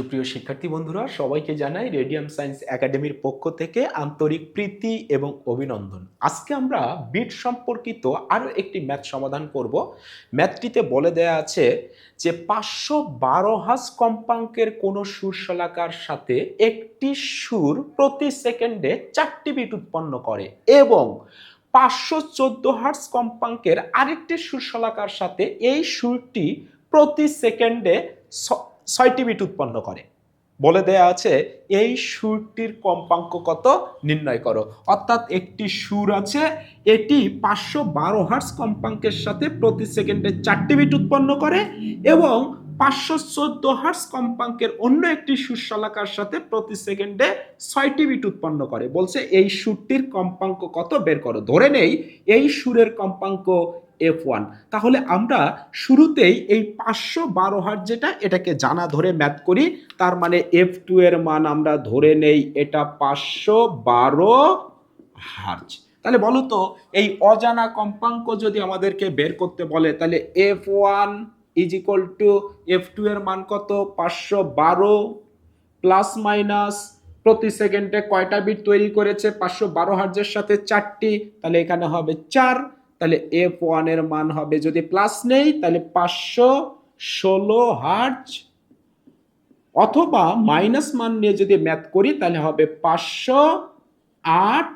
সুপ্রিয় শিক্ষার্থী বন্ধুরা, সবাইকে জানাই রেডিয়াম সায়েন্স একাডেমির পক্ষ থেকে আন্তরিক প্রীতি এবং অভিনন্দন। আজকে আমরা বিট সম্পর্কিত আরও একটি ম্যাথ সমাধান করব। ম্যাথটিতে বলে দেয়া আছে যে 512 হার্জ কম্পাঙ্কের কোনো সুর শলাকার সাথে একটি সুর প্রতি সেকেন্ডে 4টি বিট উৎপন্ন করে এবং 514 হার্জ কম্পাঙ্কের আরেকটি সুর শলাকার সাথে এই সুরটি প্রতি সেকেন্ডে 6টি বিট উৎপন্ন করে। বলে দেয়া আছে এই সুরটির কম্পাঙ্ক কত নির্ণয় করো। অর্থাৎ একটি সুর আছে, এটি 512 হার্জ কম্পাঙ্কের সাথে প্রতি সেকেন্ডে 4টি বিট উৎপন্ন করে এবং 514 হার্জ কম্পাঙ্কের অন্য একটি সুর শলাকার সাথে প্রতি সেকেন্ডে 6টি বিট উৎপন্ন করে। বলছে এই সুরটির কম্পাঙ্ক কত বের করো। ধরে নেই এই সুরের কম্পাঙ্ক F1। তাহলে আমরা শুরুতেই এই 512 হার্জ যেটা, এটাকে জানা ধরে ম্যাথ করি। তার মানে F2 এর মান আমরা ধরে নেই এটা 512 হার্জ। তাহলে বলো তো এই অজানা কম্পাঙ্ক যদি আমাদেরকে বের করতে বলে, তাহলে F1 is equal to F2 এর মান কত 512 প্লাস মাইনাস প্রতি সেকেন্ডে কয়টা বিট তৈরি করেছে 512 হার্জের সাথে 4টি, তাহলে এখানে হবে 4। তাহলে F1 এর মান হবে, যদি প্লাস নেই তাহলে 516 হার্জ, অথবা মাইনাস মান নিয়ে যদি ম্যাথ করি তাহলে হবে 508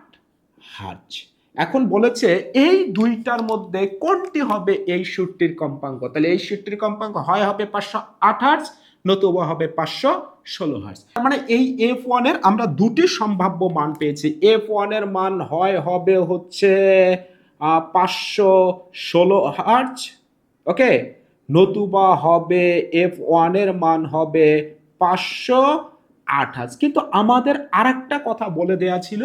হার্জ। এখন বলেছে এই দুইটার মধ্যে কোনটি হবে এই সুরটির কম্পাঙ্ক। তাহলে এই সুরটির কম্পাঙ্ক হয় হবে 508 হার্জ, নতুবা হবে 516 হার্জ। তার মানে এই F1 এর আমরা দুটি সম্ভাব্য মান পেয়েছি। F1 এর মান হবে হচ্ছে 516 হার্জ, ওকে, নতুবা হবে F1 এর মান হবে 508 হার্জ। কিন্তু আমাদের আরেকটা কথা বলে দেয়া ছিল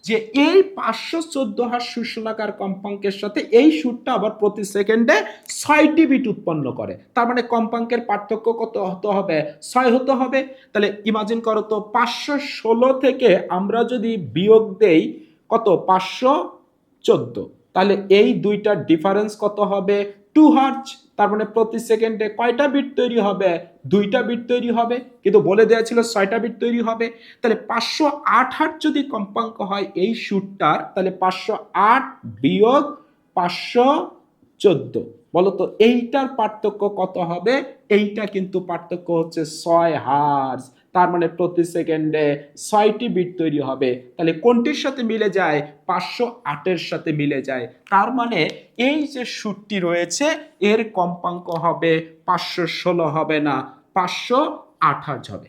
যে এই 514 হার্জ সুরশলাকার কম্পাঙ্কের সাথে এই সুরটা আবার প্রতি সেকেন্ডে 6টি বিট উৎপন্ন করে। তার মানে কম্পাঙ্কের পার্থক্য কত হতে হবে? 6 হতে হবে। তাহলে ইমাজিন করো তো 516 থেকে আমরা যদি বিয়োগ দেই কত 514, তাহলে এই দুইটার ডিফারেন্স কত হবে 2 হার্জ। তার মানে প্রতি সেকেন্ডে কয়টা বিট তৈরি হবে? 2টা বিট তৈরি হবে, কিন্তু বলে দেওয়া ছিল 6টা বিট তৈরি হবে। তাহলে 508 হার্জ যদি কম্পাঙ্ক হয় এই সুরটার, তাহলে 508 বিয়োগ 514, বলো তো এইটার পার্থক্য কত হবে? এইটা কিন্তু পার্থক্য হচ্ছে 6 হার্জ। তার মানে প্রতি সেকেন্ডে 6টি বিট তৈরি হবে। তাহলে কোনটির সাথে মিলে যায়? 508 এর সাথে মিলে যায়। তার মানে এই যে সুরটি রয়েছে এর কম্পাঙ্ক হবে 516 হবে না, 508 হার্জ হবে।